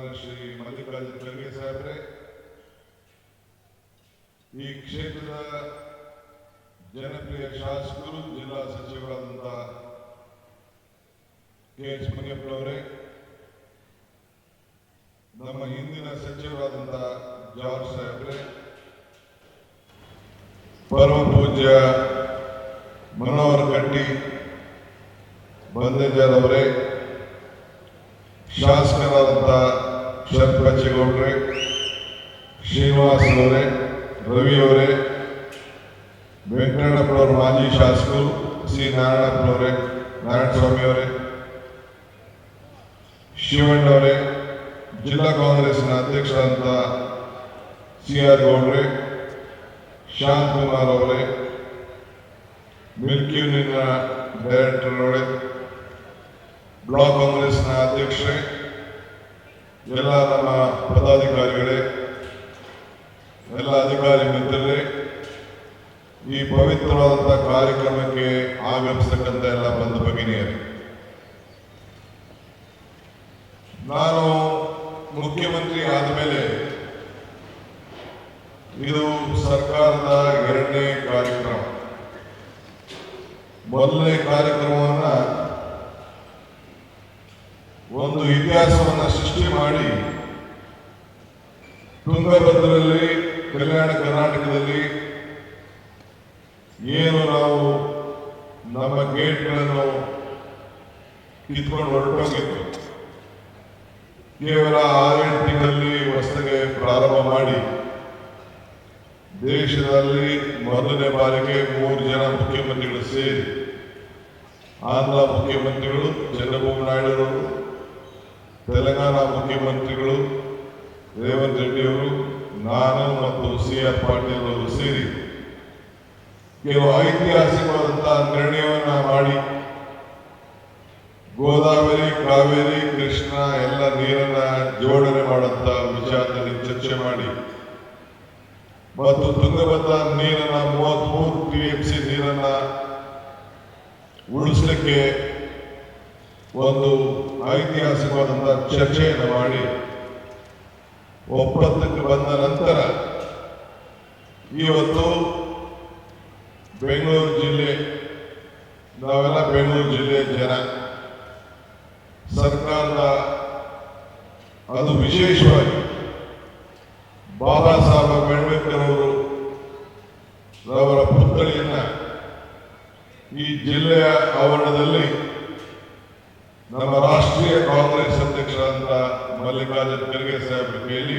ಸನ್ಮಾನ್ಯ ಶ್ರೀ ಮಲ್ಲಿಕಾರ್ಜುನ ಖರ್ಗೆ ಸಾಹೇಬ್ರೆ, ಈ ಕ್ಷೇತ್ರದ ಜನಪ್ರಿಯ ಶಾಸಕರು, ಜಿಲ್ಲಾ ಸಚಿವರಾದಂತಹ ಕೆ.ಎಚ್. ಮುನಿಯಪ್ಪನವರೇ, ನಮ್ಮ ಹಿಂದಿನ ಸಚಿವರಾದಂತಹ ಜಾರ್ಜ್ ಸಾಹೇಬ್ರೆ, ಪರಮ ಪೂಜ್ಯ ಮನೋಹರ್ ಕಟ್ಟಿ ಬಂದೇಜರವರೇ, ಶಾಸಕರಾದಂತಹ ಶರತ್ ಬಚ್ಚೇಗೌಡ್ರೆ, ಶ್ರೀನಿವಾಸ್ ಅವರೇ, ರವಿ ಅವರೇ, ವೆಂಕಟಣ್ಣಪ್ಪನವರ ಮಾಜಿ ಶಾಸಕರು ಸಿ ನಾರಾಯಣಪ್ಪನವರೇ, ನಾರಾಯಣಸ್ವಾಮಿ ಅವರೇ, ಶಿವಣ್ಣವರೇ, ಜಿಲ್ಲಾ ಕಾಂಗ್ರೆಸ್ನ ಅಧ್ಯಕ್ಷರಾದಂತಹ ಸಿ.ಆರ್. ಗೌಡ್ರೆ, ಶಾಂತಕುಮಾರ್ ಅವರೇ, ಮಿಲ್ಕ್ ಯೂನಿಯನ್ನ ಡೈರೆಕ್ಟರ್ ಅವರೇ, ಬ್ಲಾಕ್ ಕಾಂಗ್ರೆಸ್ನ ಅಧ್ಯಕ್ಷರೇ, ಎಲ್ಲ ನಮ್ಮ ಪದಾಧಿಕಾರಿಗಳೇ, ಎಲ್ಲ ಅಧಿಕಾರಿ ಮಿತ್ರರೇ, ಈ ಪವಿತ್ರವಾದಂತಹ ಕಾರ್ಯಕ್ರಮಕ್ಕೆ ಆಗಮಿಸತಕ್ಕಂಥ ಎಲ್ಲ ಬಂಧು ಭಗಿನಿಯರೇ, ನಾನು ಮುಖ್ಯಮಂತ್ರಿ ಆದಮೇಲೆ ಇದು ಸರ್ಕಾರದ ಎರಡನೇ ಕಾರ್ಯಕ್ರಮ. ಮೊದಲನೇ ಕಾರ್ಯಕ್ರಮವನ್ನ ಒಂದು ಇತಿಹಾಸವನ್ನ ಸೃಷ್ಟಿ ಮಾಡಿ ತುಂಗಭದ್ರಲ್ಲಿ ಕಲ್ಯಾಣ ಕರ್ನಾಟಕದಲ್ಲಿ ಏನು ನಾವು ನಮ್ಮ ಗೇಟ್ಗಳನ್ನು ಕಿತ್ಕೊಂಡು ಹೊರಟೋಗಿತ್ತು, ಕೇವಲ 6 ತಿಂಗಳಲ್ಲಿ ಹೊಸದಾಗಿ ಪ್ರಾರಂಭ ಮಾಡಿ ದೇಶದಲ್ಲಿ ಮೊದಲನೇ ಬಾರಿಗೆ 3 ಜನ ಮುಖ್ಯಮಂತ್ರಿಗಳು ಸೇರಿ, ಆಂಧ್ರ ಮುಖ್ಯಮಂತ್ರಿಗಳು ಚಂದ್ರಬಾಬು ನಾಯ್ಡು, ತೆಲಂಗಾಣ ಮುಖ್ಯಮಂತ್ರಿಗಳು ರೇವಂತ್ ರೆಡ್ಡಿ ಅವರು, ನಾನು ಮತ್ತು ಸಿ.ಆರ್. ಪಾಟೀಲ್ ಅವರು ಸೇರಿ ಕೆಲವು ಐತಿಹಾಸಿಕವಾದಂತಹ ನಿರ್ಣಯವನ್ನ ಮಾಡಿ ಗೋದಾವರಿ, ಕಾವೇರಿ, ಕೃಷ್ಣ ಎಲ್ಲ ನೀರನ್ನ ಜೋಡಣೆ ಮಾಡುವಂತ ವಿಚಾರದಲ್ಲಿ ಚರ್ಚೆ ಮಾಡಿ ಮತ್ತು ತುಂಗಭದ್ರಾ ನೀರನ್ನ 33 TMC ನೀರನ್ನ ಉಳಿಸಲಿಕ್ಕೆ ಒಂದು ಐತಿಹಾಸಿಕವಾದಂತಹ ಚರ್ಚೆಯನ್ನು ಮಾಡಿ ಒಪ್ಪಂದಕ್ಕೆ ಬಂದ ನಂತರ ಇವತ್ತು ಬೆಂಗಳೂರು ಜಿಲ್ಲೆ, ನಾವೆಲ್ಲ ಬೆಂಗಳೂರು ಜಿಲ್ಲೆಯ ಜನ, ಸರ್ಕಾರದ ಅದು ವಿಶೇಷವಾಗಿ ಬಾಬಾ ಸಾಹೇಬ್ ಅಂಬೇಡ್ಕರ್ ಅವರ ಪುತ್ಥಳಿಯನ್ನ ಈ ಜಿಲ್ಲೆಯ ಆವರಣದಲ್ಲಿ ನಮ್ಮ ರಾಷ್ಟ್ರೀಯ ಕಾಂಗ್ರೆಸ್ ಅಧ್ಯಕ್ಷರಾದ ಮಲ್ಲಿಕಾರ್ಜುನ ಖರ್ಗೆ ಸಾಹೇಬ್ರ ಕೈಯಲ್ಲಿ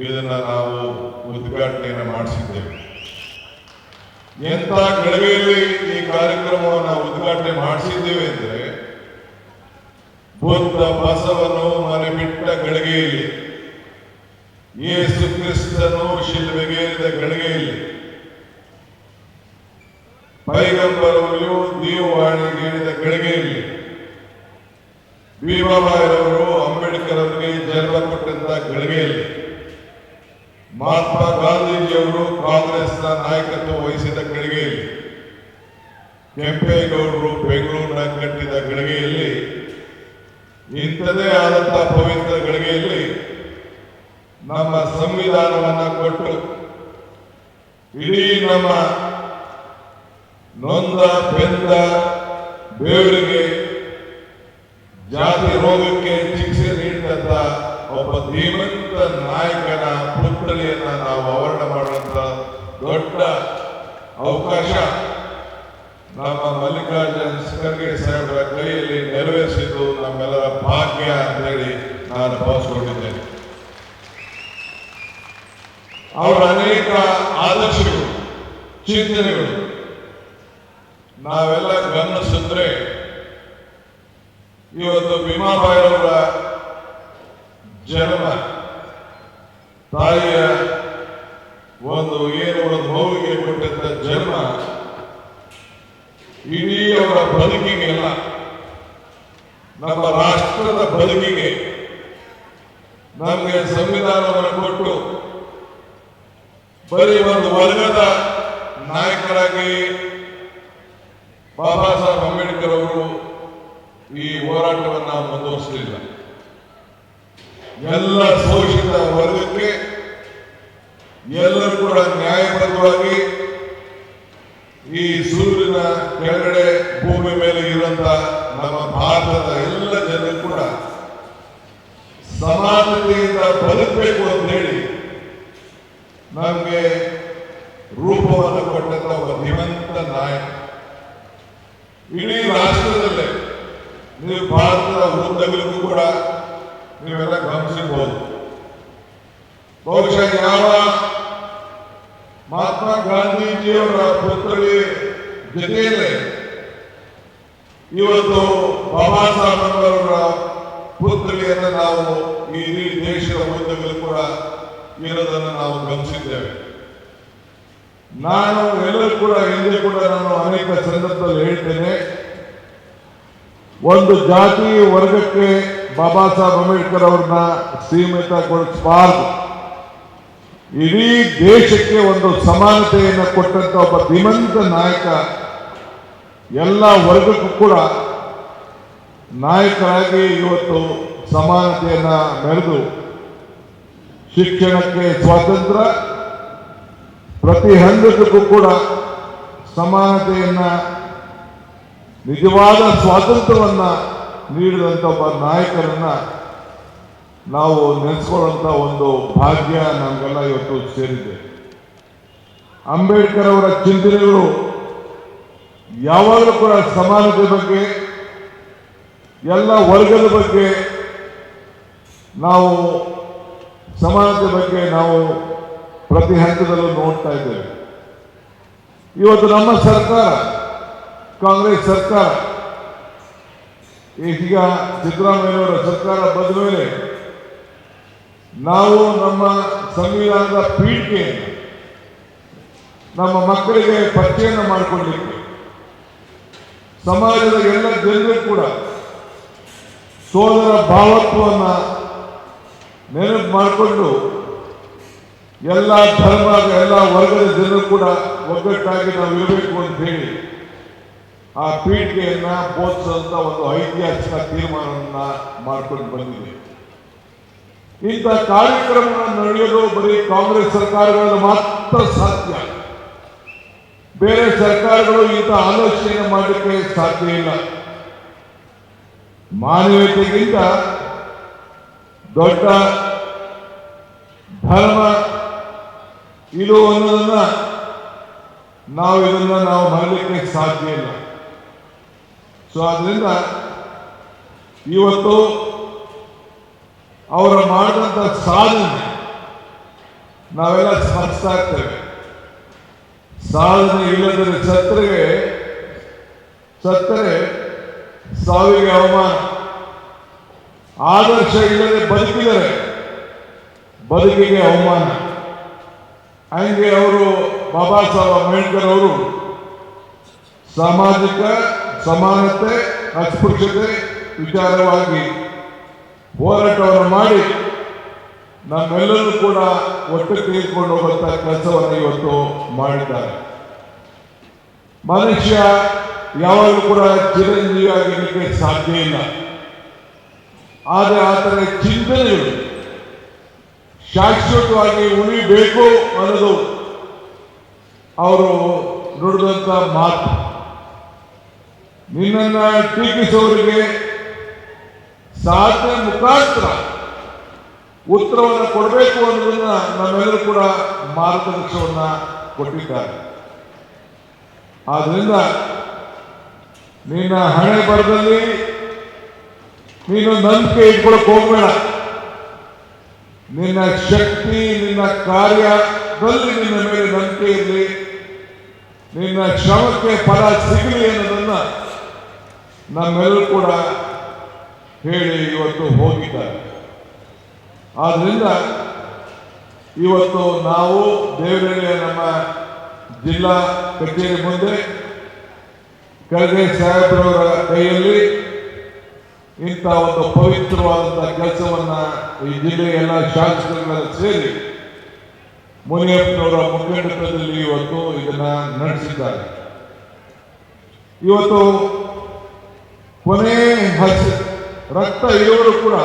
ಇದನ್ನ ನಾವು ಉದ್ಘಾಟನೆಯನ್ನು ಮಾಡಿಸಿದ್ದೇವೆ. ಎಂಥ ಗಳಿಗೆಯಲ್ಲಿ ಈ ಕಾರ್ಯಕ್ರಮವನ್ನು ಉದ್ಘಾಟನೆ ಮಾಡಿಸಿದ್ದೇವೆ ಅಂದ್ರೆ, ಬುದ್ಧ ಬಸವನು ಮನೆ ಬಿಟ್ಟ ಗಳಿಗೆಯಲ್ಲಿ, ಯೇಸು ಕ್ರಿಸ್ತನು ಶಿಲುಬೆಗೇರಿದ ಗಳಿಗೆಯಲ್ಲಿ, ಪೈಗಂಬರವರು ದೇವವಾಣಿಗೇರಿದ ಗಳಿಗೆಯಲ್ಲಿ, ಭೀಮಾಬಾಯಿರವರು ಅಂಬೇಡ್ಕರ್ ಅವರಿಗೆ ಜನ್ಮ ಕೊಟ್ಟಂತ ಗಳಿಗೆಯಲ್ಲಿ, ಮಹಾತ್ಮ ಗಾಂಧೀಜಿಯವರು ಕಾಂಗ್ರೆಸ್ನ ನಾಯಕತ್ವ ವಹಿಸಿದ ಗಳಿಗೆಯಲ್ಲಿ, ಕೆಂಪೇಗೌಡರು ಬೆಂಗಳೂರಿನ ಕಟ್ಟಿದ ಗಳಿಗೆಯಲ್ಲಿ, ಇಂಥದೇ ಆದಂತಹ ಪವಿತ್ರ ಗಳಿಗೆಯಲ್ಲಿ ನಮ್ಮ ಸಂವಿಧಾನವನ್ನ ಕೊಟ್ಟು ಇಡೀ ನಮ್ಮ ನೊಂದ ಬೆಂದ ಬೇವರಿಗೆ ಜಾತಿ ರೋಗಕ್ಕೆ ಚಿಕಿತ್ಸೆ ನೀಡಿದಂತ ಒಬ್ಬ ಧೀಮಂತ ನಾಯಕನ ಪುತ್ಥಳಿಯನ್ನ ನಾವು ಆವರಣ ಮಾಡುವಂತ ದೊಡ್ಡ ಅವಕಾಶ ನಮ್ಮ ಮಲ್ಲಿಕಾರ್ಜುನ ಖರ್ಗೆ ಸಾಹೇಬರ ಕೈಯಲ್ಲಿ ನೆರವೇರಿಸಿದ್ದು ನಮ್ಮೆಲ್ಲರ ಭಾಗ್ಯ ಅಂತ ಹೇಳಿ ನಾನು ಭಾವಿಸಿಕೊಂಡಿದ್ದೇನೆ. ಅವರ ಅನೇಕ ಆದರ್ಶಗಳು, ಚಿಂತನೆಗಳು ನಾವೆಲ್ಲ ಗಮನಿಸಿದ್ರೆ, ಇವತ್ತು ಭೀಮಾಬಾಯಿಯವರ ಜನ್ಮ, ತಾಯಿಯ ಒಂದು ಮಗುವಿಗೆ ಕೊಟ್ಟಂತ ಜನ್ಮ ಇಡೀ ಅವರ ಬದುಕಿಗೆಲ್ಲ, ನಮ್ಮ ರಾಷ್ಟ್ರದ ಬದುಕಿಗೆ ನಮಗೆ ಸಂವಿಧಾನವನ್ನು ಕೊಟ್ಟು ಬರೀ ಒಂದು ವರ್ಗದ ನಾಯಕರಾಗಿ ಬಾಬಾ ಸಾಹೇಬ್ ಅಂಬೇಡ್ಕರ್ ಅವರು ಈ ಹೋರಾಟವನ್ನು ಮುಂದುವರಿಸಲಿಲ್ಲ. ಎಲ್ಲ ಶೋಷಿತ ವರ್ಗಕ್ಕೆ ಎಲ್ಲರೂ ಕೂಡ ನ್ಯಾಯಬದ್ಧವಾಗಿ ಈ ಸೂರ್ಯನ ಕೆಳಗಡೆ ಭೂಮಿ ಮೇಲೆ ಇರುವಂತ ನಮ್ಮ ಭಾರತದ ಎಲ್ಲ ಜನರು ಕೂಡ ಸಮಾನತೆಯಿಂದ ಬದುಕಬೇಕು ಅಂತ ಹೇಳಿ ನಮಗೆ ರೂಪವನ್ನು ಕೊಟ್ಟಂತ ಒಬ್ಬ ಧೀಮಂತ ನಾಯಕ. ಇಡೀ ರಾಷ್ಟ್ರದಲ್ಲೇ ನೀವು ಭಾರತದ ಉದ್ದಗಲಕ್ಕೂ ಕೂಡ ನೀವೆಲ್ಲ ಗಮನಿಸಬಹುದು. ಬಹುಶಃ ಯಾವ ಮಹಾತ್ಮ ಗಾಂಧೀಜಿಯವರ ಪುತ್ಥಳಿ ಜೊತೆಯಲ್ಲೇ ಇವತ್ತು ಬಾಬಾ ಸಾಹೇಬ್ ಅವರ ಪುತ್ಥಳಿಯನ್ನು ನಾವು ಈ ಇಡೀ ದೇಶದ ಉದ್ದಗಲೂ ಕೂಡ ಇರೋದನ್ನು ನಾವು ಗಮನಿಸಿದ್ದೇವೆ. ನಾನು ಎಲ್ಲರೂ ಕೂಡ ಹಿಂದೆ ಕೂಡ ನಾನು ಅನೇಕ ಸಂದರ್ಭದಲ್ಲಿ ಹೇಳ್ತೇನೆ, ಒಂದು ಜಾತಿ ವರ್ಗಕ್ಕೆ ಬಾಬಾ ಸಾಹೇಬ್ ಅಂಬೇಡ್ಕರ್ ಅವ್ರನ್ನ ಸೀಮಿತಗೊಳಿಸಬಾರದು. ಇಡೀ ದೇಶಕ್ಕೆ ಒಂದು ಸಮಾನತೆಯನ್ನು ಕೊಟ್ಟಂತ ಒಬ್ಬ ಧೀಮಂತ ನಾಯಕ, ಎಲ್ಲ ವರ್ಗಕ್ಕೂ ಕೂಡ ನಾಯಕರಾಗಿ ಇವತ್ತು ಸಮಾನತೆಯನ್ನ ಮೆರೆದು ಶಿಕ್ಷಣಕ್ಕೆ ಸ್ವಾತಂತ್ರ್ಯ, ಪ್ರತಿ ಹಂತಕ್ಕೂ ಕೂಡ ಸಮಾನತೆಯನ್ನ, ನಿಜವಾದ ಸ್ವಾತಂತ್ರ್ಯವನ್ನ ನೀಡಿದಂತ ಒಬ್ಬ ನಾಯಕರನ್ನ ನಾವು ನೆನೆಸ್ಕೊಳ್ಳುವಂತ ಒಂದು ಭಾಗ್ಯ ನಮಗೆಲ್ಲ ಇವತ್ತು ಸೇರಿದೆ. ಅಂಬೇಡ್ಕರ್ ಅವರ ಚಿಂತನೆಗಳು ಯಾವಾಗಲೂ ಕೂಡ ಸಮಾನತೆ ಬಗ್ಗೆ, ಎಲ್ಲ ವರ್ಗದ ಬಗ್ಗೆ, ನಾವು ಸಮಾನತೆ ಬಗ್ಗೆ ನಾವು ಪ್ರತಿ ಹಂತದಲ್ಲೂ ನೋಡ್ತಾ ಇದ್ದೇವೆ. ಇವತ್ತು ನಮ್ಮ ಸರ್ಕಾರ, ಕಾಂಗ್ರೆಸ್ ಸರ್ಕಾರ, ಈಗ ಸಿದ್ದರಾಮಯ್ಯನವರ ಸರ್ಕಾರ ಬಂದ ಮೇಲೆ ನಾವು ನಮ್ಮ ಸಂವಿಧಾನದ ಪೀಠಿಕೆಯನ್ನು ನಮ್ಮ ಮಕ್ಕಳಿಗೆ ಪರಿಚಯನ ಮಾಡಿಕೊಳ್ಳಲಿಕ್ಕೆ, ಸಮಾಜದ ಎಲ್ಲ ಜನರು ಕೂಡ ಸೋದರ ಭಾವತ್ವವನ್ನು ನೆನಪು ಮಾಡಿಕೊಂಡು ಎಲ್ಲ ಧರ್ಮದ ಎಲ್ಲ ವರ್ಗದ ಜನರು ಕೂಡ ಒಗ್ಗಟ್ಟಾಗಿ ನಾವು ಇರಬೇಕು ಅಂತ ಹೇಳಿ ಆ ಪೀಠಿಕೆಯನ್ನ ಬೋಧಿಸುವಂತ ಒಂದು ಐತಿಹಾಸಿಕ ತೀರ್ಮಾನವನ್ನ ಮಾಡಿಕೊಂಡು ಬಂದಿದೆ. ಇಂಥ ಕಾರ್ಯಕ್ರಮಗಳನ್ನು ನಡೆಯೋದು ಬರೀ ಕಾಂಗ್ರೆಸ್ ಸರ್ಕಾರಗಳಲ್ಲಿ ಮಾತ್ರ ಸಾಧ್ಯ. ಬೇರೆ ಸರ್ಕಾರಗಳು ಇಂಥ ಆಲೋಚನೆ ಮಾಡಲಿಕ್ಕೆ ಸಾಧ್ಯ ಇಲ್ಲ. ಮಾನವೀಯತೆಗಿಂತ ದೊಡ್ಡ ಧರ್ಮ ಇದು ಅನ್ನೋದನ್ನ ನಾವು ಮಾಡಲಿಕ್ಕೆ ಸಾಧ್ಯ ಇಲ್ಲ. ಸೊ ಅದರಿಂದ ಇವತ್ತು ಅವರು ಮಾಡಿದಂಥ ಸಾಧನೆ ನಾವೆಲ್ಲ ಸ್ಮರಿಸ್ತಾ ಇರ್ತೇವೆ. ಸಾಧನೆ ಇಲ್ಲದರೆ ಸತ್ತರೆ ಸಾವಿಗೆ ಅವಮಾನ, ಆದರ್ಶ ಇಲ್ಲದೆ ಬದುಕಿದರೆ ಬದುಕಿಗೆ ಅವಮಾನ. ಹಂಗೆ ಅವರು ಬಾಬಾ ಸಾಹೇಬ್ ಅಂಬೇಡ್ಕರ್ ಅವರು ಸಾಮಾಜಿಕ ಸಮಾನತೆ, ಅಸ್ಪೃಶ್ಯತೆ ವಿಚಾರವಾಗಿ ಹೋರಾಟವನ್ನು ಮಾಡಿ ನಮ್ಮೆಲ್ಲರೂ ಕೂಡ ಒಟ್ಟು ತೆಗೆದುಕೊಂಡು ಹೋಗುವಂತ ಕೆಲಸವನ್ನು ಇವತ್ತು ಮಾಡಿದ್ದಾರೆ. ಮನುಷ್ಯ ಯಾವಾಗಲೂ ಕೂಡ ಚಿರಂಜೀವಿಯಾಗಿರಲಿಕ್ಕೆ ಸಾಧ್ಯ ಇಲ್ಲ. ಆದರೆ ಆತನ ಚಿಂತನೆಗಳು ಶಾಶ್ವತವಾಗಿ ಉಳಿಬೇಕು ಅನ್ನೋದು ಅವರು ನುಡಿದಂತ ಮಾತು. ನಿನ್ನನ್ನು ಟೀಕಿಸುವವರಿಗೆ ಸಾಧನೆ ಮುಖಾಂತರ ಉತ್ತರವನ್ನು ಕೊಡಬೇಕು ಅನ್ನೋದನ್ನ ನಮ್ಮೆಲ್ಲರೂ ಕೂಡ ಮಾರ್ಗದರ್ಶನವನ್ನ ಕೊಟ್ಟಿದ್ದಾರೆ. ಆದ್ರಿಂದ ನಿನ್ನ ಹಣೆ ಬರದಲ್ಲಿ ನೀನು ನಂಬಿಕೆ ಇಟ್ಕೊಳಕ್ ಹೋಗ್ಬೇಡ. ನಿನ್ನ ಶಕ್ತಿ, ನಿನ್ನ ಕಾರ್ಯದಲ್ಲಿ ನಿನ್ನ ಮೇಲೆ ನಂಬಿಕೆ ಇರಲಿ, ನಿನ್ನ ಶ್ರಮಕ್ಕೆ ಫಲ ಸಿಗಲಿ ಅನ್ನೋದನ್ನ ನಮ್ಮೆಲ್ಲರೂ ಕೂಡ ಹೇಳಿ ಇವತ್ತು ಹೋಗಿದ್ದಾರೆ. ಆದ್ರಿಂದ ಇವತ್ತು ನಾವು ದೇವರಿಗೆ ನಮ್ಮ ಜಿಲ್ಲಾ ಕಚೇರಿ ಮುಂದೆ ಖರ್ಗೆ ಸಾಹೇಬ್ರವರ ಕೈಯಲ್ಲಿ ಇಂಥ ಒಂದು ಪವಿತ್ರವಾದಂತಹ ಕೆಲಸವನ್ನ ಈ ಜಿಲ್ಲೆಯ ಎಲ್ಲ ಶಾಸಕರುಗಳ ಸೇರಿ ಮುನಿಯಪ್ಪನವರ ಮುಖಂಡತ್ವದಲ್ಲಿ ಇವತ್ತು ಇದನ್ನ ನಡೆಸಿದ್ದಾರೆ. ಇವತ್ತು ಕೊನೆ ರಕ್ತ ಇರುವರು ಕೂಡ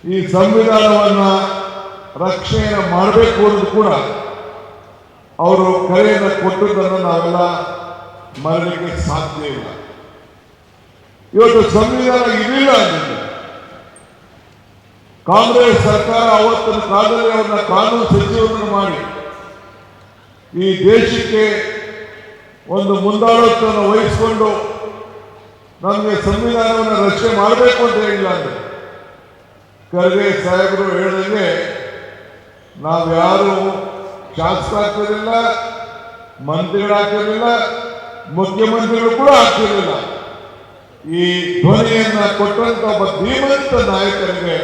ಈ ಸಂವಿಧಾನವನ್ನ ರಕ್ಷಣೆ ಮಾಡಬೇಕು ಅನ್ನೋದು ಕೂಡ ಅವರು ಕರೆಯನ್ನು ಕೊಟ್ಟದ್ದನ್ನು ನಾವೆಲ್ಲ ಮರಲಿಕ್ಕೆ ಸಾಧ್ಯ ಇಲ್ಲ. ಇವತ್ತು ಸಂವಿಧಾನ ಇರಲಿಲ್ಲ ಅಂದಿದೆ. ಕಾಂಗ್ರೆಸ್ ಸರ್ಕಾರ ಅವತ್ತಿನ ಕಾಲದಲ್ಲಿ ಅವರನ್ನ ಕಾನೂನು ಸಚಿವರನ್ನು ಮಾಡಿ ಈ ದೇಶಕ್ಕೆ ಒಂದು ಮುಂದಾಳತ್ವವನ್ನು ವಹಿಸಿಕೊಂಡು ನಮಗೆ ಸಂವಿಧಾನವನ್ನು ರಕ್ಷಣೆ ಮಾಡಬೇಕು ಅಂತ ಹೇಳಿಲ್ಲ ಅಂದ್ರೆ ಖರ್ಗೆ ಸಾಹೇಬರು ಹೇಳಿದಂಗೆ ನಾವ್ಯಾರು ಶಾಸಕರಾಗ್ತಿರಲಿಲ್ಲ, ಮಂತ್ರಿಗಳಾಗ್ತಿರಲಿಲ್ಲ, ಮುಖ್ಯಮಂತ್ರಿಗಳು ಕೂಡ ಆಗ್ತಿರಲಿಲ್ಲ. ಈ ಧ್ವನಿಯನ್ನ ಕೊಟ್ಟಂತ ಒಬ್ಬ ಧೀಮಂತ ನಾಯಕರಿಗೆ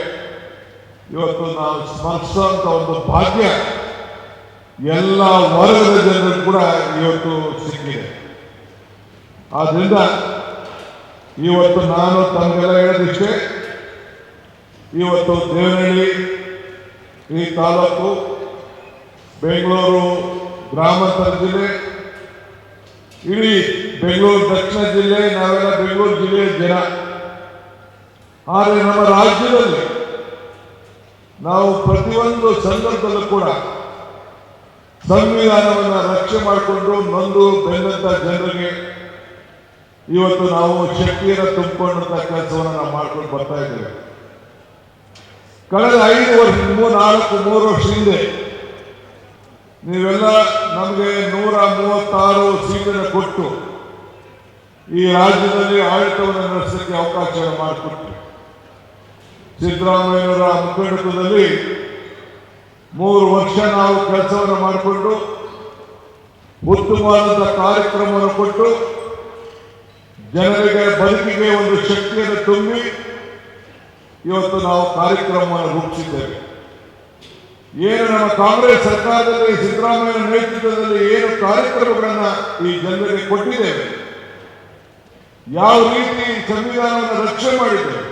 ಇವತ್ತು ನಾವು ಸ್ಮರಿಸುವಂತ ಒಂದು ಭಾಗ್ಯ ಎಲ್ಲ ವರ್ಗದ ಜನರು ಕೂಡ ಇವತ್ತು ಸಿಕ್ಕಿದೆ. ಆದ್ರಿಂದ ಇವತ್ತು ನಾನು ತಮಗೆಲ್ಲ ಹೇಳೋದಿಷ್ಟೇ, ಇವತ್ತು ದೇವನಹಳ್ಳಿ ಈ ತಾಲೂಕು, ಬೆಂಗಳೂರು ಗ್ರಾಮಾಂತರ ಜಿಲ್ಲೆ, ಇಡೀ ಬೆಂಗಳೂರು ದಕ್ಷಿಣ ಜಿಲ್ಲೆ, ನಾವೆಲ್ಲ ಬೆಂಗಳೂರು ಜಿಲ್ಲೆಯ ಜನ. ಆದರೆ ನಮ್ಮ ರಾಜ್ಯದಲ್ಲಿ ನಾವು ಪ್ರತಿಯೊಂದು ಸಂದರ್ಭದಲ್ಲೂ ಕೂಡ ಸಂವಿಧಾನವನ್ನು ರಕ್ಷಣೆ ಮಾಡಿಕೊಂಡು ನೊಂದು ಬೆಂದಂತ ಜನರಿಗೆ ಇವತ್ತು ನಾವು ಶಕ್ತಿಯನ್ನು ತುಂಬಿಕೊಂಡಂತ ಕೆಲಸವನ್ನು ನಾವು ಮಾಡ್ಕೊಂಡು ಬರ್ತಾ ಇದ್ದೇವೆ. ಕಳೆದ 5 ವರ್ಷ 3 ವರ್ಷ ಹಿಂದೆ ನೀವೆಲ್ಲ ನಮಗೆ 136 ಸೀಟನ್ನು ಕೊಟ್ಟು ಈ ರಾಜ್ಯದಲ್ಲಿ ಆಡಳಿತವನ್ನು ನಡೆಸಲಿಕ್ಕೆ ಅವಕಾಶ ಮಾಡಿಕೊಟ್ಟು ಸಿದ್ದರಾಮಯ್ಯವರ ಮುಖಂಡತ್ವದಲ್ಲಿ 3 ವರ್ಷ ನಾವು ಕೆಲಸವನ್ನು ಮಾಡಿಕೊಂಡು ಉತ್ತಮವಾದಂಥ ಕಾರ್ಯಕ್ರಮವನ್ನು ಕೊಟ್ಟು ಜನರಿಗೆ ಬದುಕಿಗೆ ಒಂದು ಶಕ್ತಿಯನ್ನು ತುಂಬಿ ಇವತ್ತು ನಾವು ಕಾರ್ಯಕ್ರಮವನ್ನು ರೂಪಿಸಿದ್ದೇವೆ. ಏನು ನಮ್ಮ ಕಾಂಗ್ರೆಸ್ ಸರ್ಕಾರದಲ್ಲಿ ಸಿದ್ದರಾಮಯ್ಯ ನೇತೃತ್ವದಲ್ಲಿ ಏನು ಕಾರ್ಯಕ್ರಮಗಳನ್ನು ಈ ಜನರಿಗೆ ಕೊಟ್ಟಿದ್ದೇವೆ, ಯಾವ ರೀತಿ ಸಂವಿಧಾನವನ್ನು ರಕ್ಷಣೆ ಮಾಡಿದ್ದೇವೆ,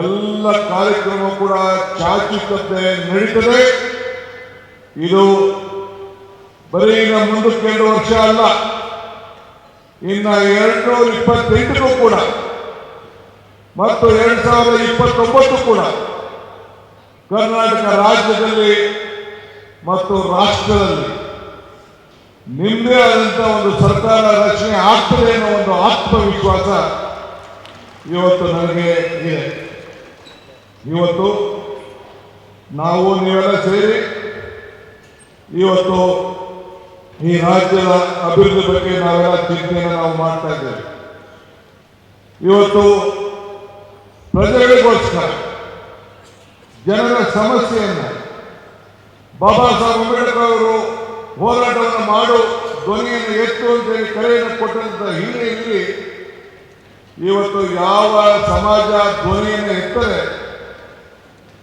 ಎಲ್ಲ ಕಾರ್ಯಕ್ರಮ ಕೂಡ ಚಾಚು ತಪ್ಪದೆ ನಡೀತದೆ. ಇದು ಬರೀ ಇನ್ನು ಮುಂದಕ್ಕೆ 2 ವರ್ಷ ಅಲ್ಲ, ಇನ್ನು 2028 ಕೂಡ ಮತ್ತು 2029 ಕೂಡ ಕರ್ನಾಟಕ ರಾಜ್ಯದಲ್ಲಿ ಮತ್ತು ರಾಷ್ಟ್ರದಲ್ಲಿ ನಿಮ್ಮದೇ ಆದಂಥ ಒಂದು ಸರ್ಕಾರ ರಚನೆ ಆಗ್ತದೆ ಅನ್ನೋ ಒಂದು ಆತ್ಮವಿಶ್ವಾಸ ಇವತ್ತು ನನಗೆ ಇದೆ. ಇವತ್ತು ನಾವು ನೀವೆಲ್ಲ ಸೇರಿ ಇವತ್ತು ಈ ರಾಜ್ಯದ ಅಭಿವೃದ್ಧಿ ಬಗ್ಗೆ ನಾವೆಲ್ಲ ಚಿಂತನೆಯನ್ನು ನಾವು ಮಾಡ್ತಾ ಇದ್ದೇವೆ. ಇವತ್ತು ಪ್ರಜೆಗಳಿಗೋಸ್ಕರ ಜನರ ಸಮಸ್ಯೆಯನ್ನು ಬಾಬಾ ಸಾಹೇಬ್ ಅಂಬೇಡ್ಕರ್ ಅವರು ಹೋರಾಟವನ್ನು ಮಾಡು, ಧ್ವನಿಯನ್ನು ಎತ್ತು ಅಂತೇಳಿ ಕರೆಯನ್ನು ಕೊಟ್ಟಂತ ಹಿನ್ನೆಲೆಯಲ್ಲಿ ಇವತ್ತು ಯಾವ ಸಮಾಜ ಧ್ವನಿಯನ್ನು ಎತ್ತರೆ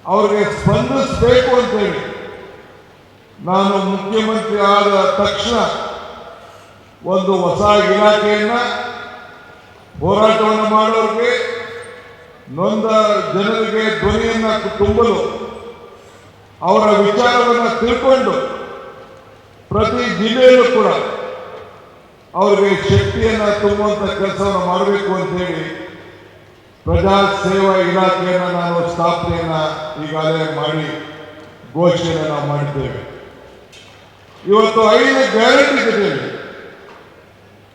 ಅವರಿಗೆ ಸ್ಪಂದಿಸಬೇಕು ಅಂತೇಳಿ ನಾನು ಮುಖ್ಯಮಂತ್ರಿ ಆದ ತಕ್ಷಣ ಒಂದು ಹೊಸ ಇಲಾಖೆಯನ್ನ ಹೋರಾಟವನ್ನು ಮಾಡೋರಿಗೆ, ನೊಂದ ಜನರಿಗೆ ಧ್ವನಿಯನ್ನ ತುಂಬಲು, ಅವರ ವಿಚಾರವನ್ನು ತಿಳ್ಕೊಂಡು ಪ್ರತಿ ಜಿಲ್ಲೆಯಲ್ಲೂ ಕೂಡ ಅವರಿಗೆ ಶಕ್ತಿಯನ್ನು ತುಂಬುವಂಥ ಕೆಲಸವನ್ನು ಮಾಡಬೇಕು ಅಂತೇಳಿ ಪ್ರಜಾ ಸೇವಾ ಇಲಾಖೆಯನ್ನು ನಾನು ಸ್ಥಾಪನೆಯನ್ನು ಈಗಾಗಲೇ ಮಾಡಿ ಘೋಷಣೆಯನ್ನು ನಾವು ಮಾಡಿದ್ದೇವೆ. ಇವತ್ತು 5 ಗ್ಯಾರಂಟಿ ಜೊತೆಯಲ್ಲಿ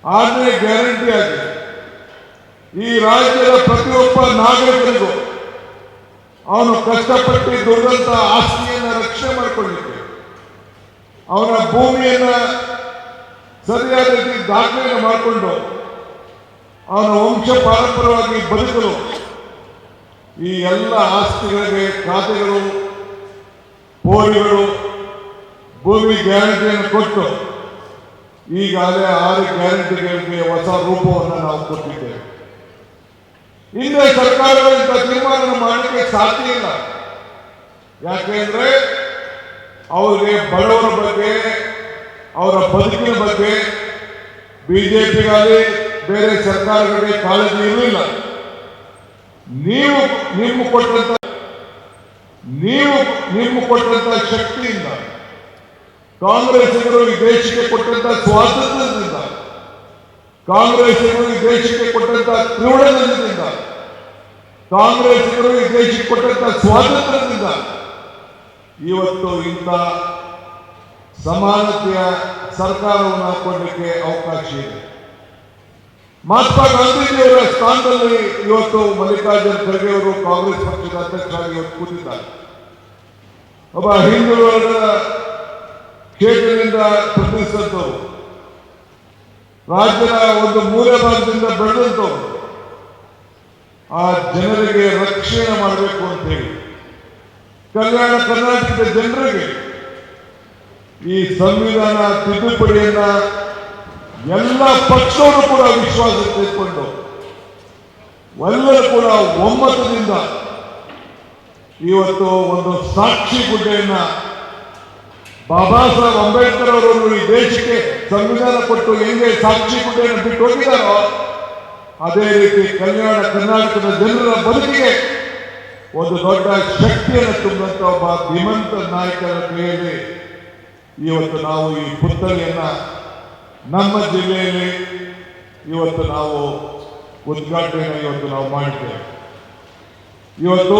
6ನೇ ಗ್ಯಾರಂಟಿ ಆಗಿದೆ. ಈ ರಾಜ್ಯದ ಪ್ರತಿಯೊಬ್ಬ ನಾಗರಿಕರಿಗೂ ಅವನು ಕಷ್ಟಪಟ್ಟು ದುಡಿದಂತ ಆಸ್ತಿಯನ್ನು ರಕ್ಷಣೆ ಮಾಡಿಕೊಳ್ಳಿಕ್ಕೆ, ಅವನ ಭೂಮಿಯನ್ನ ಸರಿಯಾದ ರೀತಿ ದಾಖಲೆಯನ್ನು ಮಾಡಿಕೊಂಡು ಅವನ ವಂಶ ಪಾರಂಪರ್ಯವಾಗಿ ಬದುಕಲು ಈ ಎಲ್ಲ ಆಸ್ತಿಗಳಿಗೆ ಖಾತೆಗಳು, ಪೋಲಿಗಳು, ಭೂಮಿ ಗ್ಯಾರಂಟಿಯನ್ನು ಕೊಟ್ಟು ಈಗಾಗಲೇ 6 ಗ್ಯಾರಂಟಿಗಳಿಗೆ ಹೊಸ ರೂಪವನ್ನು ನಾವು ಕೊಟ್ಟಿದ್ದೇವೆ. ಹಿಂದೆ ಸರ್ಕಾರಗಳಿಂದ ತೀರ್ಮಾನ ಮಾಡಲಿಕ್ಕೆ ಸಾಧ್ಯ ಇಲ್ಲ. ಯಾಕೆಂದ್ರೆ ಅವರಿಗೆ ಬಡವರ ಬಗ್ಗೆ, ಅವರ ಬದುಕಿನ ಬಗ್ಗೆ ಬಿಜೆಪಿಗಾಗಲಿ ಬೇರೆ ಸರ್ಕಾರಗಳಿಗೆ ಕಾಳಜಿ ಇರಲಿಲ್ಲ. ನೀವು ಕೊಟ್ಟಂತ ಶಕ್ತಿಯಿಂದ, ಕಾಂಗ್ರೆಸ್ಸಿಗರು ಈ ದೇಶಕ್ಕೆ ಕೊಟ್ಟಂತ ಸ್ವಾತಂತ್ರ್ಯದಿಂದ, ಕಾಂಗ್ರೆಸ್ಸಿಗರು ಈ ದೇಶಕ್ಕೆ ಕೊಟ್ಟಂತ ಕ್ರೀಡಾದಿಂದ ಕಾಂಗ್ರೆಸ್ಗಳು ಈ ದೇಶಕ್ಕೆ ಕೊಟ್ಟಂತ ಸ್ವಾತಂತ್ರ್ಯದಿಂದ ಇವತ್ತು ಇಂಥ ಸಮಾನತೆಯ ಸರ್ಕಾರವನ್ನು ಹಾಕೊಳ್ಳಲಿಕ್ಕೆ ಅವಕಾಶ ಇದೆ. ಮಹಾತ್ಮ ಗಾಂಧೀಜಿಯವರ ಸ್ಥಾನದಲ್ಲಿ ಇವತ್ತು ಮಲ್ಲಿಕಾರ್ಜುನ ಖರ್ಗೆ ಅವರು ಕಾಂಗ್ರೆಸ್ ಪಕ್ಷದ ಅಧ್ಯಕ್ಷರಾಗಿ ಇವತ್ತು ಕೂತಿದ್ದಾರೆ. ಒಬ್ಬ ಹಿಂದೂ ವರ್ಗದ ಕ್ಷೇತ್ರದಿಂದ ಪ್ರತಿನಿಧಿಸಿದವರು, ರಾಜ್ಯದ ಒಂದು ಮೂಲೆ ಭಾಗದಿಂದ ಬೆಳೆದಂತವರು, ಆ ಜನರಿಗೆ ರಕ್ಷಣೆ ಮಾಡಬೇಕು ಅಂತೇಳಿ ಕಲ್ಯಾಣ ಕರ್ನಾಟಕದ ಜನರಿಗೆ ಈ ಸಂವಿಧಾನ ತಿದ್ದುಪಡಿಯನ್ನ ಎಲ್ಲ ಪಕ್ಷಗಳು ಕೂಡ ವಿಶ್ವಾಸ ತೆಗೆದುಕೊಂಡು ಎಲ್ಲರೂ ಕೂಡ ಒಮ್ಮತದಿಂದ ಇವತ್ತು ಒಂದು ಸಾಕ್ಷಿ ಗುಡ್ಡೆಯನ್ನ ಬಾಬಾ ಸಾಹೇಬ್ ಅಂಬೇಡ್ಕರ್ ಅವರು ಈ ದೇಶಕ್ಕೆ ಸಂವಿಧಾನ ಕೊಟ್ಟು ಹೆಂಗೆ ಸಾಕ್ಷಿ ಗುಡ್ಡೆಯನ್ನು ಬಿಟ್ಟು ಹೋಗಿದ್ದಾರೋ ಅದೇ ರೀತಿ ಕಲ್ಯಾಣ ಕರ್ನಾಟಕದ ಜನರ ಬದುಕಿಗೆ ಒಂದು ದೊಡ್ಡ ಶಕ್ತಿಯನ್ನು ತುಂಬಂತ ಒಬ್ಬ ಧೀಮಂತ ನಾಯಕರ ಕೈಯಲ್ಲಿ ಇವತ್ತು ನಾವು ಈ ಪುತ್ಥಳಿಯನ್ನ ನಮ್ಮ ಜಿಲ್ಲೆಯಲ್ಲಿ ಇವತ್ತು ನಾವು ಉದ್ಘಾಟನೆಯನ್ನು ಇವತ್ತು ನಾವು ಮಾಡಿದ್ದೇವೆ. ಇವತ್ತು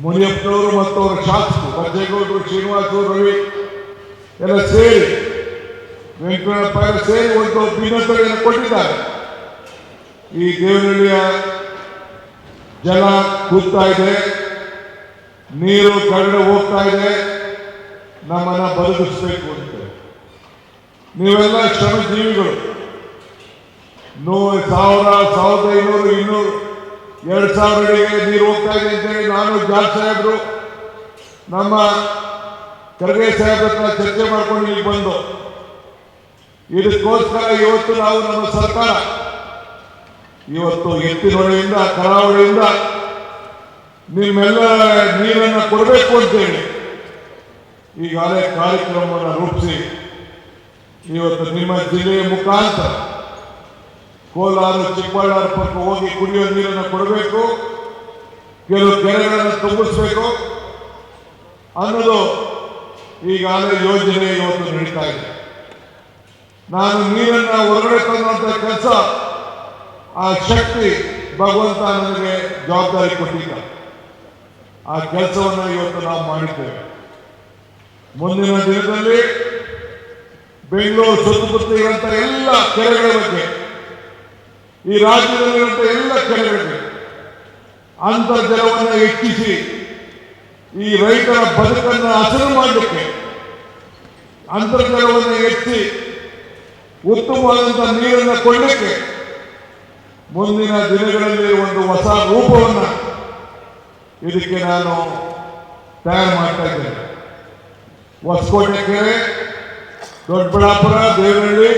ಮುನಿಯಪ್ಪನವರು ಮತ್ತು ಅವರ ಶಾಸಕರು ಬಜ್ಜೇಗೌಡರು, ಶ್ರೀನಿವಾಸರು, ರವಿ ಎಲ್ಲ ಸೇರಿ, ವೆಂಕಟಪ್ಪ ಎಲ್ಲ ಸೇರಿ ಒಂದು ಭಿನ್ನತೆಯನ್ನು ಕೊಟ್ಟಿದ್ದಾರೆ. ಈ ದೇವನಹಳ್ಳಿಯ ಜಲ ಕೂಗ್ತಾ ಇದೆ, ನೀರು ಕೆಳಗಡೆ ಹೋಗ್ತಾ ಇದೆ, ನಮ್ಮನ್ನ ಬದುಕಿಸ್ಬೇಕು ಅಂತ. ನೀವೆಲ್ಲ ಶ್ರಮಜೀವಿಗಳು, 1000, 1500, 200, 2000 ಅಡಿಗೆ ನೀರು ಹೋಗ್ತಾ ಇದೆ ಅಂತೇಳಿ ನಾನು ಜಾಲ್ ಸಾಹೇಬ್ರು ನಮ್ಮ ಖರ್ಗೆ ಸಾಹೇಬ್ರ ಹತ್ರ ಚರ್ಚೆ ಮಾಡ್ಕೊಂಡು ಇಲ್ಲಿ ಬಂದು ಇದಕ್ಕೋಸ್ಕರ ಇವತ್ತು ನಾವು ನಮ್ಮ ಸರ್ಕಾರ ಇವತ್ತು ಎತ್ತಿನೊಳೆಯಿಂದ ಕರಾವಳಿಯಿಂದ ನಿಮ್ಮೆಲ್ಲ ನೀರನ್ನು ಕೊಡಬೇಕು ಅಂತೇಳಿ ಈಗಾಗಲೇ ಕಾರ್ಯಕ್ರಮವನ್ನು ರೂಪಿಸಿ ಇವತ್ತು ನಿಮ್ಮ ಜಿಲ್ಲೆಯ ಮುಖಾಂತರ ಕೋಲಾರ, ಚಿಕ್ಕಬಳ್ಳಾರ ಪಕ್ಕ ಹೋಗಿ ಕುಡಿಯುವ ನೀರನ್ನು ಕೊಡಬೇಕು, ಕೆಲವು ಕೆರೆಗಳನ್ನು ತುಂಬಿಸಬೇಕು ಅನ್ನೋದು ಈಗಾಗಲೇ ಯೋಜನೆ ಇವತ್ತು ನಡೀತಾ ಇದೆ. ನಾನು ನೀರನ್ನ ಹೊರಗಡೆ ತಂದಂತ ಕೆಲಸ, ಆ ಶಕ್ತಿ ಭಗವಂತ ನನಗೆ ಜವಾಬ್ದಾರಿ ಕೊಟ್ಟಿದ್ದ. ಆ ಕೆಲಸವನ್ನು ಇವತ್ತು ನಾವು ಮಾಡಿದ್ದೇವೆ. ಮುಂದಿನ ದಿನದಲ್ಲಿ ಬೆಂಗಳೂರು ಸುತ್ತಮುತ್ತ ಇರುವಂತ ಎಲ್ಲ ಕೆರೆಗಳ ಬಗ್ಗೆ, ಈ ರಾಜ್ಯದಲ್ಲಿರುವಂತಹ ಎಲ್ಲ ಕೆರೆಗಳಿಗೆ ಅಂತರ್ಜಲವನ್ನು ಹೆಚ್ಚಿಸಿ ಈ ರೈತರ ಬದುಕನ್ನು ಹಸನು ಮಾಡಲಿಕ್ಕೆ ಅಂತರ್ಜಲವನ್ನು ಹೆಚ್ಚಿ ಉತ್ತಮವಾದಂತಹ ನೀರನ್ನು ಕೊಡಲಿಕ್ಕೆ ಮುಂದಿನ ದಿನಗಳಲ್ಲಿ ಒಂದು ಹೊಸ ರೂಪವನ್ನು ಇದಕ್ಕೆ ನಾನು ತಯಾರು ಮಾಡ್ತಾ ಇದ್ದೇನೆ. ಹೊಸಕೋಟೆ ಕೆರೆ, ದೊಡ್ಡಬಳ್ಳಾಪುರ, ದೇವನಹಳ್ಳಿ,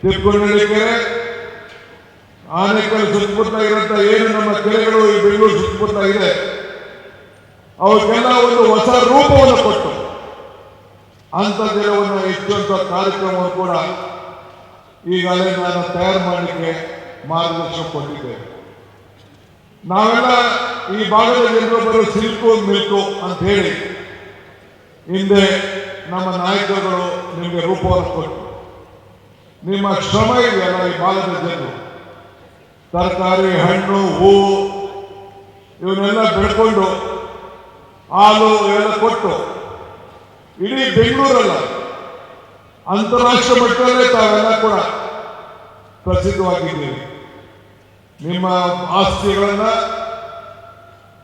ತಿರುಪನಹಳ್ಳಿ ಕೆರೆ, ಆನೇಕಲ್ ಸುತ್ತಮುತ್ತ ಇರುವಂತ ಏನು ನಮ್ಮ ಕೆರೆಗಳು ಈ ಬೆಂಗಳೂರು ಸುತ್ತಮುತ್ತ ಇದೆ, ಅವಕ್ಕೆಲ್ಲ ಒಂದು ಹೊಸ ರೂಪವನ್ನು ಕೊಟ್ಟು ಅಂತರ್ಜಲವನ್ನು ಹೆಚ್ಚುವಂತ ಕಾರ್ಯಕ್ರಮವನ್ನು ಕೂಡ ಈಗಾಗಲೇ ನಾನು ತಯಾರು ಮಾಡಲಿಕ್ಕೆ ಮಾರ್ಗದರ್ಶನ ಕೊಟ್ಟಿದ್ದೇವೆ. ನಾವೆಲ್ಲ ಈ ಭಾಗದ ಜನರು ಬರೋ ಸಿಲ್ಕು ಮಿಲ್ಕು ಅಂತ ಹೇಳಿ ಹಿಂದೆ ನಮ್ಮ ನಾಯಕರುಗಳು ನಿಮಗೆ ರೂಪವನ್ನು ಕೊಟ್ಟು, ನಿಮ್ಮ ಶ್ರಮ ಇದೆಯಲ್ಲ ಈ ಭಾಗದ ಜನರು ತರಕಾರಿ, ಹಣ್ಣು, ಹೂವು ಇವನ್ನೆಲ್ಲ ಬೆಳ್ಕೊಂಡು ಹಾಲು ಇವೆಲ್ಲ ಕೊಟ್ಟು ಇಡೀ ಬೆಂಗಳೂರಲ್ಲ ಅಂತಾರಾಷ್ಟ್ರೀಯ ಮಟ್ಟದಲ್ಲೇ ತಾವೆಲ್ಲ ಕೂಡ ಪ್ರಸಿದ್ಧವಾಗಿದ್ದೀರಿ. ನಿಮ್ಮ ಆಸ್ತಿಗಳನ್ನ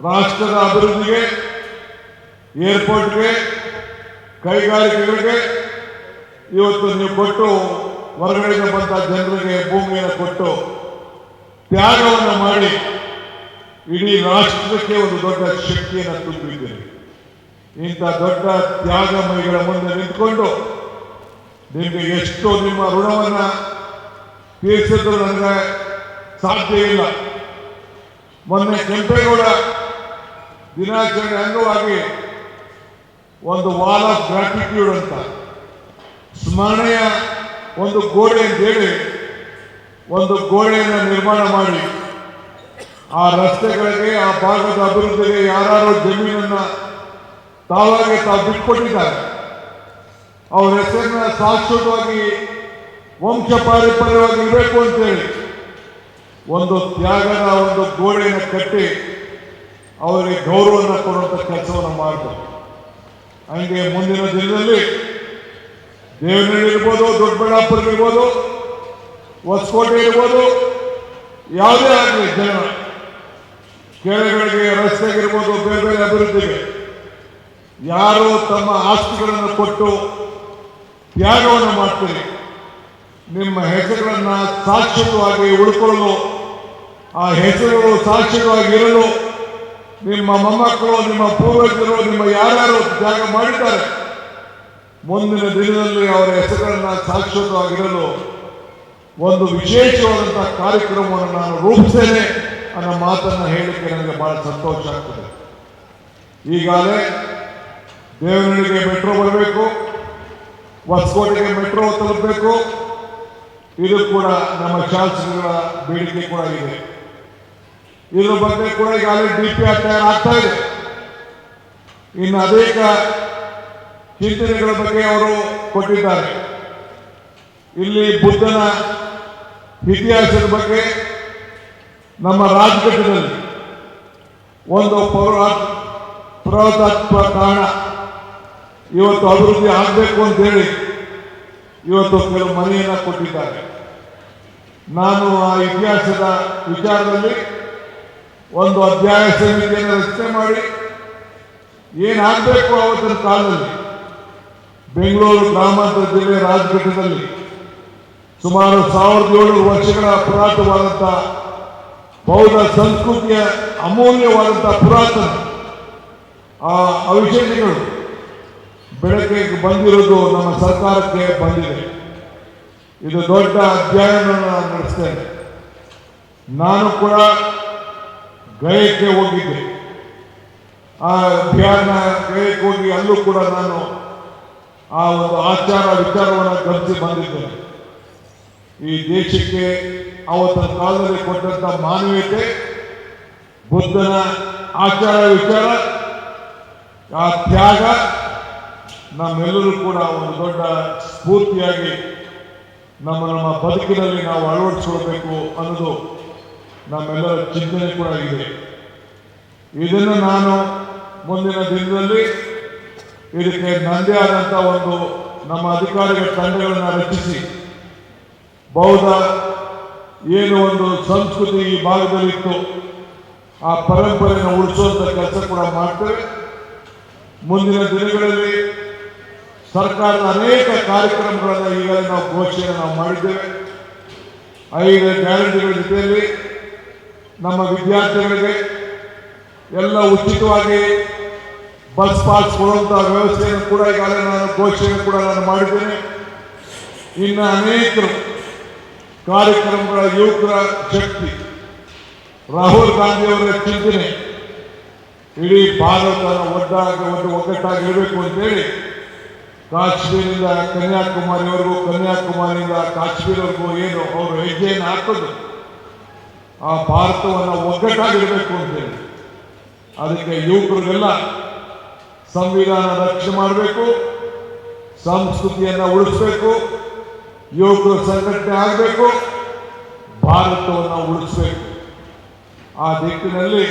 ರಾಷ್ಟ್ರದ ಅಭಿವೃದ್ಧಿಗೆ, ಏರ್ಪೋರ್ಟ್ಗೆ, ಕೈಗಾರಿಕೆಗಳಿಗೆ ಇವತ್ತು ನೀವು ಕೊಟ್ಟು, ಹೊರಗಡೆಯಿಂದ ಬಂದ ಜನರಿಗೆ ಭೂಮಿಯನ್ನು ಕೊಟ್ಟು ತ್ಯಾಗವನ್ನು ಮಾಡಿ ಇಡೀ ರಾಷ್ಟ್ರಕ್ಕೆ ಒಂದು ದೊಡ್ಡ ಶಕ್ತಿಯನ್ನು ತುಂಬಿದ್ದೀರಿ. ಇಂಥ ದೊಡ್ಡ ತ್ಯಾಗಮಯಿಗಳ ಮುಂದೆ ನಿಂತ್ಕೊಂಡು ನಿಮಗೆ ಎಷ್ಟು ನಿಮ್ಮ ಋಣವನ್ನು ತೀರಿಸಿದ್ರು ನನಗೆ ಸಾಧ್ಯ ಇಲ್ಲ. ಮೊನ್ನೆ ಕೆಂಪೇಗೌಡ ದಿನಾಚರಣೆ ಅಂಗವಾಗಿ ಒಂದು ವಾಲ್ ಆಫ್ ಗ್ರಾಟಿಟ್ಯೂಡ್ ಅಂತ ಸ್ಮರಣೆಯ ಒಂದು ಗೋಡೆ ಅಂತೇಳಿ ಒಂದು ಗೋಡೆಯನ್ನು ನಿರ್ಮಾಣ ಮಾಡಿ ಆ ರಸ್ತೆಗಳಿಗೆ, ಆ ಭಾಗದ ಅಭಿವೃದ್ಧಿಗೆ ಯಾರು ಜಮೀನನ್ನ ತಾವಾಗೆ ತಾವು ಬಿಟ್ಕೊಟ್ಟಿದ್ದಾರೆ ಅವ್ರ ಹೆಸರನ್ನ ಶಾಶ್ವತವಾಗಿ ವಂಶ ಪಾರಂಪರ್ಯವಾಗಿ ಇರಬೇಕು ಅಂತೇಳಿ ಒಂದು ತ್ಯಾಗದ ಒಂದು ಗೋಡೆಯನ್ನು ಕಟ್ಟಿ ಅವರಿಗೆ ಗೌರವವನ್ನು ಕೊಡುವಂಥ ಕೆಲಸವನ್ನು ಮಾಡ್ತಾರೆ. ಹಂಗೆ ಮುಂದಿನ ದಿನದಲ್ಲಿ ದೇವನಹಳ್ಳಿ ಇರ್ಬೋದು, ದೊಡ್ಡಬಳ್ಳಾಪುರ ಇರ್ಬೋದು, ಹೊಸಕೋಟೆ ಇರ್ಬೋದು, ಯಾವುದೇ ಆಗಲಿ ಜನ ಕೆರೆಗಳಿಗೆ, ರಸ್ತೆಗಿರ್ಬೋದು, ಬೇರೆ ಬೇರೆ ಅಭಿವೃದ್ಧಿಗೆ ಯಾರು ತಮ್ಮ ಆಸ್ತಿಗಳನ್ನು ಕೊಟ್ಟು ತ್ಯಾಗವನ್ನು ಮಾಡ್ತೀರಿ, ನಿಮ್ಮ ಹೆಸರುಗಳನ್ನು ಶಾಶ್ವತವಾಗಿ ಉಳ್ಕೊಳ್ಳಲು, ಆ ಹೆಸರುಗಳು ಶಾಶ್ವತವಾಗಿ ಇರಲು ನಿಮ್ಮ ಮೊಮ್ಮಕ್ಕಳು, ನಿಮ್ಮ ಪೂರ್ವಜರು, ನಿಮ್ಮ ಯಾರ್ಯಾರು ತ್ಯಾಗ ಮಾಡಿದ್ದಾರೆ, ಮುಂದಿನ ದಿನದಲ್ಲಿ ಅವರ ಹೆಸರುಗಳನ್ನು ಶಾಶ್ವತವಾಗಿರಲು ಒಂದು ವಿಶೇಷವಾದಂತಹ ಕಾರ್ಯಕ್ರಮವನ್ನು ನಾನು ರೂಪಿಸ್ತೇನೆ ಅನ್ನೋ ಮಾತನ್ನು ಹೇಳಲಿಕ್ಕೆ ನನಗೆ ಬಹಳ ಸಂತೋಷ ಆಗ್ತದೆ. ಈಗಾಗಲೇ ದೇವನಹಳ್ಳಿಗೆ ಮೆಟ್ರೋ ಬರಬೇಕು, ಹೊಸಕೋಟೆಗೆ ಮೆಟ್ರೋ ತಲುಪಬೇಕು. ಇದು ಕೂಡ ನಮ್ಮ ಶಾಸಕರ ಬೇಡಿಕೆ ಕೂಡ ಇದೆ. ಇದ್ರ ಬಗ್ಗೆ ಕೂಡ ಈಗಾಗಲೇ DPR ತಯಾರಾಗ್ತಾ ಇದೆ. ಇನ್ನು ಅನೇಕ ಚಿಂತನೆಗಳ ಬಗ್ಗೆ ಅವರು ಕೊಟ್ಟಿದ್ದಾರೆ. ಇಲ್ಲಿ ಬುದ್ಧನ ಇತಿಹಾಸದ ಬಗ್ಗೆ ನಮ್ಮ ರಾಜಘಟ್ಟದಲ್ಲಿ ಒಂದು ಪುರಾತತ್ವ ತಾಣ ಇವತ್ತು ಅಭಿವೃದ್ಧಿ ಆಗಬೇಕು ಅಂತೇಳಿ ಇವತ್ತು ಕೆಲವು ಮನೆಯನ್ನು ಕೊಟ್ಟಿದ್ದಾರೆ. ನಾನು ಆ ಇತಿಹಾಸದ ವಿಚಾರದಲ್ಲಿ ಒಂದು ಅಧ್ಯಾಯ ಸಮಿತಿಯನ್ನು ರಚನೆ ಮಾಡಿ ಏನಾಗಬೇಕು ಅವತ್ತಿನ ಕಾಲದಲ್ಲಿ ಬೆಂಗಳೂರು ಗ್ರಾಮಾಂತರ ಜಿಲ್ಲೆ ರಾಜಘಟ್ಟದಲ್ಲಿ ಸುಮಾರು 1700 ವರ್ಷಗಳ ಪುರಾತನವಾದಂಥ ಬೌದ್ಧ ಸಂಸ್ಕೃತಿಯ ಅಮೂಲ್ಯವಾದಂಥ ಪುರಾತನ ಅವಶೇಷಗಳು ಬೆಳಕಿಗೆ ಬಂದಿರೋದು ನಮ್ಮ ಸರ್ಕಾರಕ್ಕೆ ಬಂದಿದೆ. ಇದು ದೊಡ್ಡ ಅಧ್ಯಯನವನ್ನು ನಾನು ನಡೆಸ್ತೇನೆ. ನಾನು ಕೂಡ ಗಯಕ್ಕೆ ಹೋಗಿದ್ದೆ. ಆ ಅಭಿಯಾನ ಗಯಕ್ಕೆ ಹೋಗಿ ಅಲ್ಲೂ ಕೂಡ ನಾನು ಆ ಒಂದು ಆಚಾರ ವಿಚಾರವನ್ನು ಗಮನಿಸಿ ಬಂದಿದ್ದೇನೆ. ಈ ದೇಶಕ್ಕೆ ಅವತ್ತಿನ ಕಾಲದಲ್ಲಿ ಕೊಟ್ಟಂತ ಮಾನವೀಯತೆ, ಬುದ್ಧನ ಆಚಾರ ವಿಚಾರ, ಆ ತ್ಯಾಗ ನಮ್ಮೆಲ್ಲರೂ ಕೂಡ ಒಂದು ದೊಡ್ಡ ಸ್ಫೂರ್ತಿಯಾಗಿ ನಮ್ಮ ಬದುಕಿನಲ್ಲಿ ನಾವು ಅಳವಡಿಸಿಕೊಳ್ಬೇಕು ಅನ್ನೋದು ನಮ್ಮೆಲ್ಲರ ಚಿಂತನೆ ಕೂಡ ಇದೆ. ಇದನ್ನು ನಾನು ಮುಂದಿನ ದಿನದಲ್ಲಿ ಇದಕ್ಕೆ ನನ್ನದೇ ಆದಂಥ ಒಂದು ನಮ್ಮ ಅಧಿಕಾರಿಗಳ ತಂಡಗಳನ್ನು ರಚಿಸಿ ಬೌದ್ಧ ಏನು ಒಂದು ಸಂಸ್ಕೃತಿ ಈ ಭಾಗದಲ್ಲಿತ್ತು ಆ ಪರಂಪರೆಯನ್ನು ಉಳಿಸುವಂಥ ಕೆಲಸ ಕೂಡ ಮಾಡ್ತೇವೆ. ಮುಂದಿನ ದಿನಗಳಲ್ಲಿ ಸರ್ಕಾರದ ಅನೇಕ ಕಾರ್ಯಕ್ರಮಗಳನ್ನು ಈಗಾಗಲೇ ನಾವು ಘೋಷಣೆ ಮಾಡಿದ್ದೇವೆ. 5 ಗ್ಯಾರಂಟಿಗಳ ಜೊತೆಯಲ್ಲಿ ನಮ್ಮ ವಿದ್ಯಾರ್ಥಿಗಳಿಗೆ ಎಲ್ಲ ಉಚಿತವಾಗಿ ಬಸ್ ಪಾಸ್ ಕೊಡುವಂಥ ವ್ಯವಸ್ಥೆಯನ್ನು ಕೂಡ ಈಗಾಗಲೇ ನಾನು ಘೋಷಣೆ ಕೂಡ ನಾನು ಮಾಡಿದ್ದೇನೆ. ಇನ್ನು ಅನೇಕರು ಕಾರ್ಯಕ್ರಮಗಳ ಯುವಕರ ಶಕ್ತಿ, ರಾಹುಲ್ ಗಾಂಧಿ ಅವರ ಚಿಂತನೆ ಇಡೀ ಭಾರತನ ಒಗ್ಗಟ್ಟಾಗಿರಬೇಕು ಅಂತೇಳಿ ಕಾಶ್ಮೀರದಿಂದ ಕನ್ಯಾಕುಮಾರಿವರೆಗೂ, ಕನ್ಯಾಕುಮಾರಿಯಿಂದ ಕಾಶ್ಮೀರವರೆಗೂ ಏನು ಅವರು ಹೆಜ್ಜೆಯನ್ನು ಹಾಕೋದು ಆ ಭಾರತವನ್ನು ಒಗ್ಗಟ್ಟಾಗಿರಬೇಕು ಅಂತೇಳಿ ಅದಕ್ಕೆ ಯುವಕರಿಗೆಲ್ಲ ಸಂವಿಧಾನ ರಕ್ಷಣೆ ಮಾಡಬೇಕು, ಸಂಸ್ಕೃತಿಯನ್ನು ಉಳಿಸಬೇಕು, ಯುವಕರು ಸಂಘಟನೆ ಆಗಬೇಕು, ಭಾರತವನ್ನು ಉಳಿಸಬೇಕು. ಆ ದಿಕ್ಕಿನಲ್ಲಿ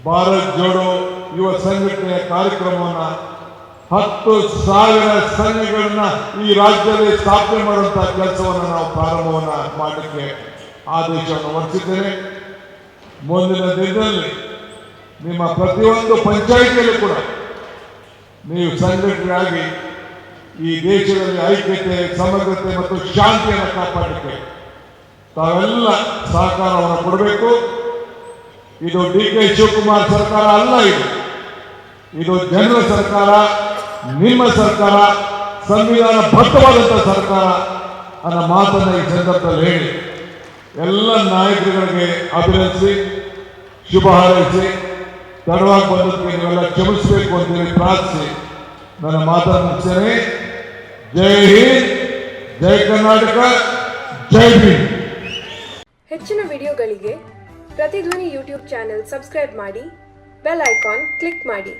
ಭಾರತ್ ಜೋಡೋ ಯುವ ಸಂಘಟನೆಯ ಕಾರ್ಯಕ್ರಮವನ್ನು 10,000 ಸಂಘಗಳನ್ನ ಈ ರಾಜ್ಯದಲ್ಲಿ ಸ್ಥಾಪನೆ ಮಾಡುವಂತಹ ಕೆಲಸವನ್ನು ನಾವು ಪ್ರಾರಂಭವನ್ನು ಮಾಡಲಿಕ್ಕೆ ಆದೇಶವನ್ನು ಹೊರಡಿಸಿದ್ದೇನೆ. ಮುಂದಿನ ದಿನದಲ್ಲಿ ನಿಮ್ಮ ಪ್ರತಿಯೊಂದು ಪಂಚಾಯಿತಿಯಲ್ಲೂ ಕೂಡ ನೀವು ಸಂಘಟನೆಯಾಗಿ ಈ ದೇಶದಲ್ಲಿ ಐಕ್ಯತೆ, ಸಮಗ್ರತೆ ಮತ್ತು ಶಾಂತಿಯನ್ನು ಕಾಪಾಡಲಿಕ್ಕೆ ತಾವೆಲ್ಲ ಸಹಕಾರವನ್ನು ಕೊಡಬೇಕು. ಇದು DK ಶಿವಕುಮಾರ್ ಸರ್ಕಾರ ಅಲ್ಲ, ಇದು ಜನರ ಸರ್ಕಾರ, ನಿಮ್ಮ ಸರ್ಕಾರ, ಸಂವಿಧಾನ ಬದ್ಧವಾದಂಥ ಸರ್ಕಾರ ಅನ್ನೋ ಮಾತನ್ನು ಈ ಸಂದರ್ಭದಲ್ಲಿ ಹೇಳಿ ಎಲ್ಲ ನಾಯಕರುಗಳಿಗೆ ಅಭಿನಂದಿಸಿ ಶುಭ ಹಾರೈಸಿ ತಡವಾಗಿ ಬಂದಕ್ಕೆ ನೀವೆಲ್ಲ ಕ್ಷಮಿಸಬೇಕು ಅಂತೇಳಿ ಪ್ರಾರ್ಥಿಸಿ ನನ್ನ ಮಾತನ್ನು ಮುಗಿಸ್ತೇನೆ. ಜೈ ಹಿಂದ್, ಜೈ ಕರ್ನಾಟಕ, ಜೈ ಭೀಮ್. ಹೆಚ್ಚಿನ ವಿಡಿಯೋಗಳಿಗೆ ಪ್ರತಿಧ್ವನಿ ಯೂಟ್ಯೂಬ್ ಚಾನೆಲ್ ಸಬ್ಸ್ಕ್ರೈಬ್ ಮಾಡಿ, ಬೆಲ್ ಐಕಾನ್ ಕ್ಲಿಕ್ ಮಾಡಿ.